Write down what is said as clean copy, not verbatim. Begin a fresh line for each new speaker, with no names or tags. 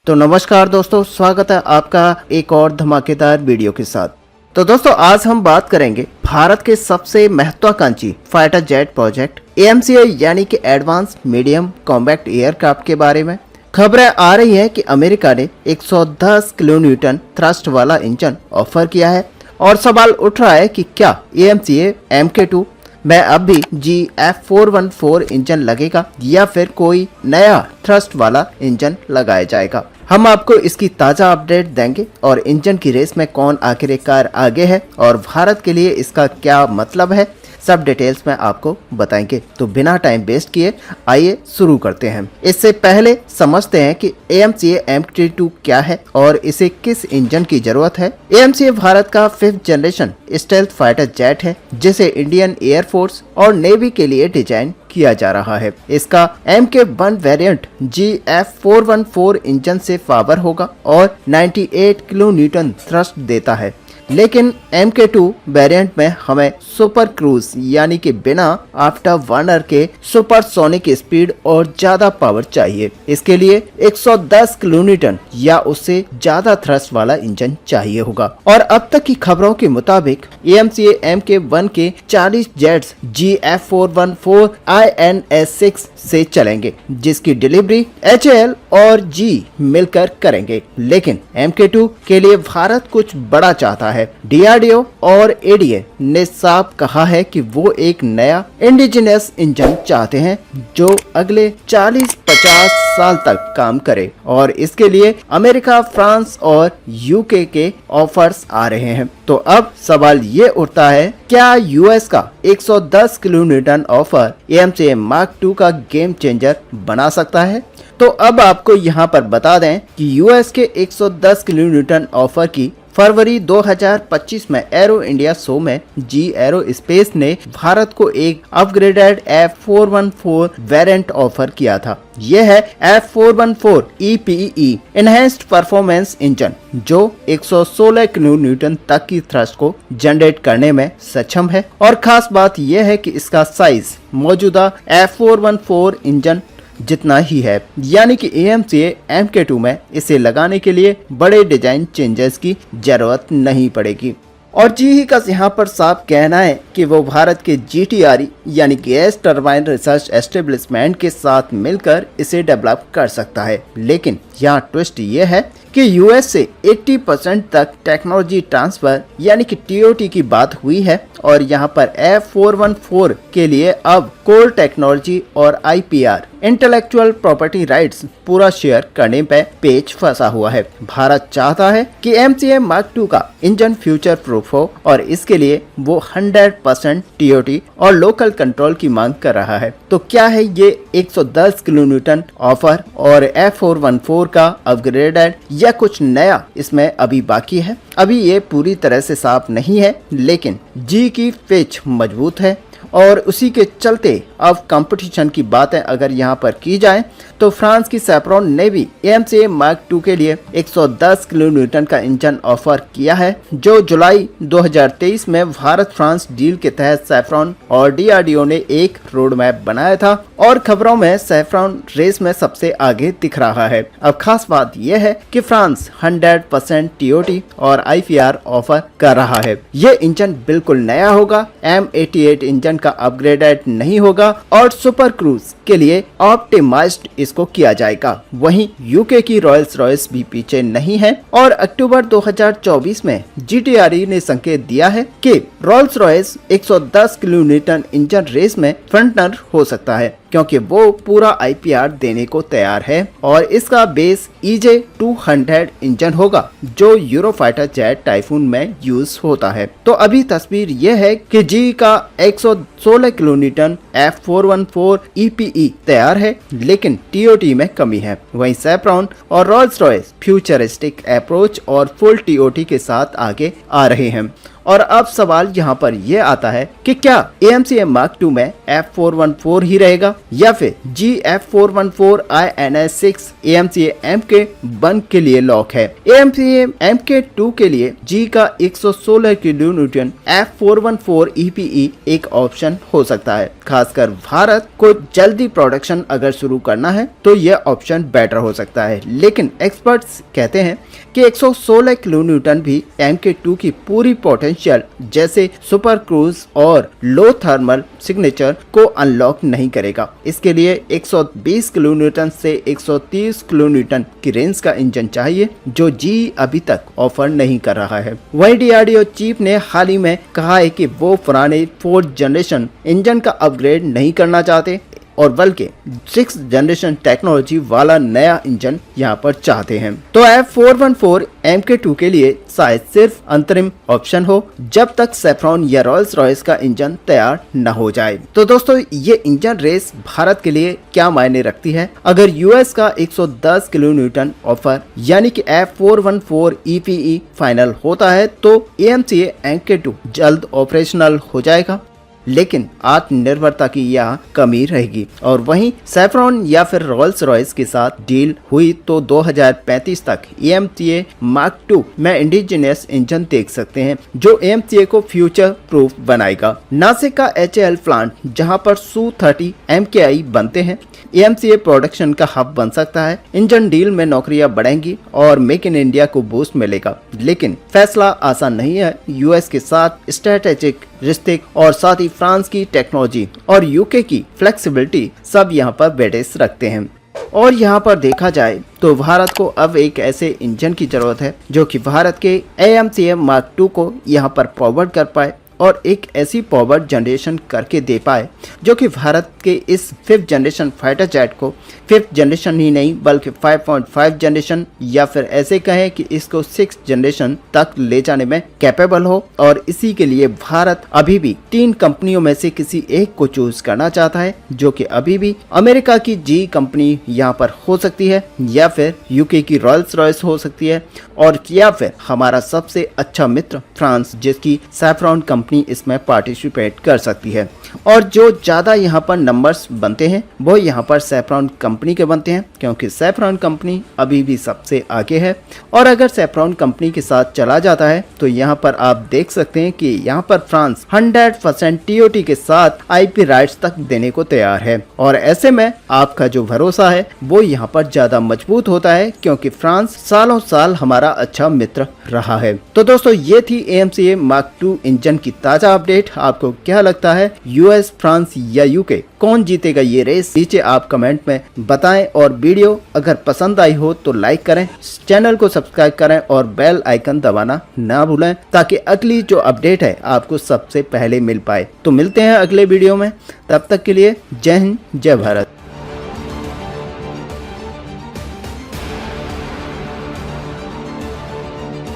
तो नमस्कार दोस्तों, स्वागत है आपका एक और धमाकेदार वीडियो के साथ। तो दोस्तों आज हम बात करेंगे भारत के सबसे महत्वाकांक्षी फाइटर जेट प्रोजेक्ट AMCA यानी कि एडवांस मीडियम कॉम्बैट एयरक्राफ्ट के बारे में। खबरें आ रही हैं कि अमेरिका ने 110 किलोन्यूटन थ्रस्ट वाला इंजन ऑफर किया है और सवाल उठ रहा है कि क्या AMCA MK2 में अब भी GF414 इंजन लगेगा या फिर कोई नया थ्रस्ट वाला इंजन लगाया जाएगा। हम आपको इसकी ताज़ा अपडेट देंगे और इंजन की रेस में कौन आखिरकार आगे है और भारत के लिए इसका क्या मतलब है, सब डिटेल्स में आपको बताएंगे। तो बिना टाइम वेस्ट किए आइए शुरू करते हैं। इससे पहले समझते हैं कि AMCA MK2 क्या है और इसे किस इंजन की जरूरत है। AMCA भारत का 5th generation stealth fighter jet है जिसे इंडियन एयरफोर्स और नेवी के लिए डिजाइन किया जा रहा है। इसका MK1 वेरिएंट GF414 इंजन से पावर होगा और 98 किलोन्यूटन थ्रस्ट देता है, लेकिन MK2 वेरिएंट में हमें सुपर क्रूज यानी कि बिना आफ्टर बर्नर के सुपरसोनिक स्पीड और ज्यादा पावर चाहिए। इसके लिए 110 किलोन्यूटन या उससे ज्यादा थ्रस्ट वाला इंजन चाहिए होगा और अब तक की खबरों के मुताबिक AMCA MK1 के 40 जेट्स GF414 INS-6 से चलेंगे जिसकी डिलीवरी HAL और G मिलकर करेंगे, लेकिन MK2 के लिए भारत कुछ बड़ा चाहता है। DRDO और ADA ने साफ कहा है कि वो एक नया इंडिजिनस इंजन चाहते हैं जो अगले 40-50 साल तक काम करे और इसके लिए अमेरिका, फ्रांस और UK के ऑफर्स आ रहे हैं। तो अब सवाल ये उठता है, क्या US का 110 kilonewton offer AMCA Mark II का गेम चेंजर बना सकता है? तो अब आपको यहाँ पर बता दें कि US के 110 किलोन्यूटन ऑफर की फरवरी 2025 में एरो इंडिया शो में G एरोस्पेस ने भारत को एक अपग्रेडेड F414 वेरिएंट ऑफर किया था। यह है F414 EPE enhanced performance engine जो 116 किलोन्यूटन तक की थ्रस्ट को जनरेट करने में सक्षम है और खास बात यह है कि इसका साइज मौजूदा F414 इंजन जितना ही है, यानी कि AMCA MK2 में इसे लगाने के लिए बड़े डिजाइन चेंजेस की जरूरत नहीं पड़ेगी। और GE का यहाँ पर साफ कहना है कि वो भारत के GTRE यानी गैस टरबाइन रिसर्च एस्टेब्लिशमेंट के साथ मिलकर इसे डेवलप कर सकता है, लेकिन यहाँ ट्विस्ट ये है कि US से 80% तक टेक्नोलॉजी ट्रांसफर यानी कि TOT की बात हुई है और यहाँ पर F414 के लिए अब कोर टेक्नोलॉजी और IPR इंटेलेक्चुअल प्रॉपर्टी राइट्स पूरा शेयर करने पे पेच फंसा हुआ है। भारत चाहता है कि AMCA Mark II का इंजन फ्यूचर प्रूफ हो और इसके लिए वो 100% TOT और लोकल कंट्रोल की मांग कर रहा है। तो क्या है ये 110 किलोन्यूटन ऑफर और F414 का अपग्रेडेड या कुछ नया इसमें अभी बाकी है? अभी ये पूरी तरह से साफ नहीं है, लेकिन G की पिच मजबूत है और उसी के चलते अब कंपटीशन की बातें अगर यहाँ पर की जाए तो फ्रांस की सैफ्रॉन ने भी AMCA Mark II के लिए 110 किलोन्यूटन का इंजन ऑफर किया है जो जुलाई 2023 में भारत फ्रांस डील के तहत सैफ्रॉन और DRDO ने एक रोड मैप बनाया था और खबरों में सैफ्रॉन रेस में सबसे आगे दिख रहा है। अब खास बात यह है कि फ्रांस 100% TOT और IPR ऑफर कर रहा है। ये इंजन बिल्कुल नया होगा, M88 इंजन का अपग्रेडेड नहीं होगा और सुपर क्रूज के लिए ऑप्टिमाइज्ड इसको किया जाएगा। वहीं UK की रॉयल्स रॉयस भी पीछे नहीं है और अक्टूबर 2024 में GTRE ने संकेत दिया है कि Rolls Royce 110 kilonewton engine race में फ्रंटनर हो सकता है क्योंकि वो पूरा IPR देने को तैयार है और इसका बेस EJ200 इंजन होगा जो यूरोफाइटर जेट टाइफून में यूज होता है। तो अभी तस्वीर यह है कि GE का 116 किलोन्यूटन F414 EPE तैयार है, लेकिन TOT में कमी है। वहीं सैफ्रॉन और रॉल्स रॉयस फ्यूचरिस्टिक अप्रोच और फुल TOT के साथ आगे आ रहे हैं और अब सवाल यहाँ पर यह आता है कि क्या AMCA Mark II में F414 ही रहेगा या फिर GF414 INS6 AMCA Mk1 के लिए लॉक है। AMCA Mk2 के लिए G का 116 किलोन्यूटन F414 EPE एक ऑप्शन हो सकता है। खासकर भारत को जल्दी प्रोडक्शन अगर शुरू करना है तो यह ऑप्शन बेटर हो सकता है, लेकिन एक्सपर्ट्स कहते हैं कि 116 किलोन्यूटन भी Mk2 की पूरी पोटेंशियल जैसे सुपर क्रूज और लो थर्मल सिग्नेचर को अनलॉक नहीं करेगा। इसके लिए 120 किलोन्यूटन से 130 किलोन्यूटन की रेंज का इंजन चाहिए, जो जी अभी तक ऑफर नहीं कर रहा है। वहीं DRDO चीफ ने हाल ही में कहा है कि वो पुराने 4th जनरेशन इंजन का अपग्रेड नहीं करना चाहते और बल्कि 6th जनरेशन टेक्नोलॉजी वाला नया इंजन यहाँ पर चाहते हैं। तो F414 Mk2 के लिए शायद सिर्फ अंतरिम ऑप्शन हो जब तक सेफ्रॉन या रॉयल्स रॉयस का इंजन तैयार न हो जाए। तो दोस्तों, ये इंजन रेस भारत के लिए क्या मायने रखती है? अगर यूएस का 110 किलोन्यूटन ऑफर यानी कि F414 EPE फाइनल होता है तो AMCA Mk2 जल्द ऑपरेशनल हो जाएगा, लेकिन आत्मनिर्भरता की यहाँ कमी रहेगी। और वहीं सेफ्रॉन या फिर रॉयल्स रॉयस के साथ डील हुई तो 2035 तक AMCA Mark II में इंडिजिनियस इंजन देख सकते हैं, जो AMCA को फ्यूचर प्रूफ बनाएगा। नासिक का HAL प्लांट, जहां पर Su-30 MKI बनते हैं, AMCA प्रोडक्शन का हब बन सकता है। इंजन डील में नौकरियां बढ़ेंगी और मेक इन इंडिया को बूस्ट मिलेगा, लेकिन फैसला आसान नहीं है। यूएस के साथ स्ट्रेटेजिक रिश्ते और साथ ही फ्रांस की टेक्नोलॉजी और यूके की फ्लेक्सिबिलिटी सब यहाँ पर वेटेज रखते हैं। और यहाँ पर देखा जाए तो भारत को अब एक ऐसे इंजन की जरूरत है जो कि भारत के AMCA Mark II को यहाँ पर फॉरवर्ड कर पाए और एक ऐसी फॉरवर्ड जनरेशन करके दे पाए जो कि भारत के इस 5th जनरेशन फाइटर जेट को 5th जनरेशन ही नहीं बल्कि 5.5 जनरेशन या फिर ऐसे कहें कि इसको 6th जनरेशन तक ले जाने में कैपेबल हो। और इसी के लिए भारत अभी भी 3 कंपनियों में से किसी एक को चूज करना चाहता है, जो कि अभी भी अमेरिका की जी कंपनी यहाँ पर हो सकती है या फिर यूके की रॉयल्स रॉयस हो सकती है और या फिर हमारा सबसे अच्छा मित्र फ्रांस, जिसकी सैफ्रॉन कंपनी इसमें पार्टिसिपेट कर सकती है। और जो ज्यादा यहाँ पर नंबर्स बनते हैं वो यहाँ पर सैफ्रॉन कंपनी के बनते हैं, क्योंकि सैफ्रॉन कंपनी अभी भी सबसे आगे है। और अगर सैफ्रॉन कंपनी के साथ चला जाता है तो यहाँ पर आप देख सकते हैं कि यहाँ पर फ्रांस 100% TOT के साथ IP राइट्स तक देने को तैयार है। और ऐसे में आपका जो भरोसा है वो यहाँ पर ज्यादा मजबूत होता है, क्योंकि फ्रांस सालों साल हमारा अच्छा मित्र रहा है। तो दोस्तों, ये थी AMCA Mark II इंजन की ताजा अपडेट। आपको क्या लगता है, यूएस, फ्रांस या यूके कौन जीतेगा ये रेस? नीचे आप कमेंट में बताएं। और वीडियो अगर पसंद आई हो तो लाइक करें, चैनल को सब्सक्राइब करें और बेल आइकन दबाना ना भूलें, ताकि अगली जो अपडेट है आपको सबसे पहले मिल पाए। तो मिलते हैं अगले वीडियो में, तब तक के लिए जय हिंद, जय भारत।